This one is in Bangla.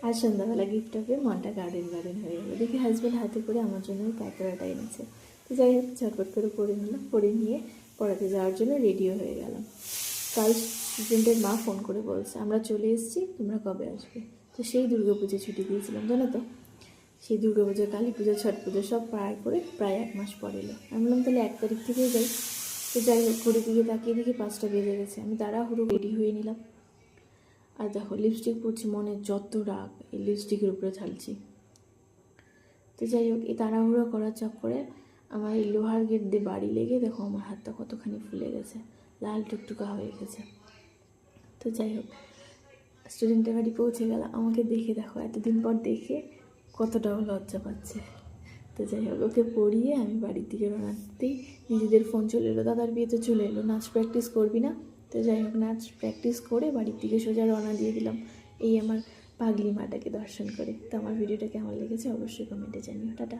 আর সন্ধ্যাবেলা গিফটটা পেয়ে মনটা গার্ডেন হয়ে গেলো। দেখি হাজব্যান্ড হাতে করে আমার জন্য ওই প্যাকোড়াটা এনেছে। তো যাই হোক ঝটপট করে পরে নিলাম, পরে নিয়ে পড়াতে যাওয়ার জন্য রেডিও হয়ে গেলাম। কাল স্টুডেন্টের মা ফোন করে বলছে আমরা চলে এসেছি, তোমরা কবে আসবে। তো সেই দুর্গাপুজো ছুটি দিয়েছিলাম জানো তো। সেই দুর্গাপুজো, কালী পুজো, ছট পুজো সব পার করে প্রায় 1 মাস পর এলো। আমি বললাম তাহলে 1 তারিখ থেকেই যাই। তো যাই হোক ঘড়ির দিকে তাকিয়ে দেখি 5টা বেজে গেছে। আমি তাড়াহুড়ো রেডি হয়ে নিলাম। আর দেখো লিপস্টিক পরছি, মনে যত রাগ এই লিপস্টিকের উপরে ঢালছি। তো যাই হোক এই তাড়াহুড়ো করার চক্করে আমার এই লোহার গেট দিয়ে বাড়ি লেগে দেখো আমার হাতটা কতখানি ফুলে গেছে, লাল টুকটুকা হয়ে গেছে। তো যাই হোক স্টুডেন্টের বাড়ি পৌঁছে গেলাম। আমাকে দেখে দেখো এতদিন পর দেখে কতটাও লজ্জা পাচ্ছে। তো যাই হোক ওকে পড়িয়ে আমি বাড়ির দিকে রওনা দিতেই নিজেদের ফোন চলে এলো, দাদার বিয়েতে চলে এলো, নাচ প্র্যাকটিস করবি না। তো যাই হোক নাচ প্র্যাকটিস করে বাড়ির দিকে সোজা রওনা দিয়ে দিলাম এই আমার পাগলি মাটাকে দর্শন করে। তো আমার ভিডিওটা কেমন লেগেছে অবশ্যই কমেন্টে জানিও। টাটা।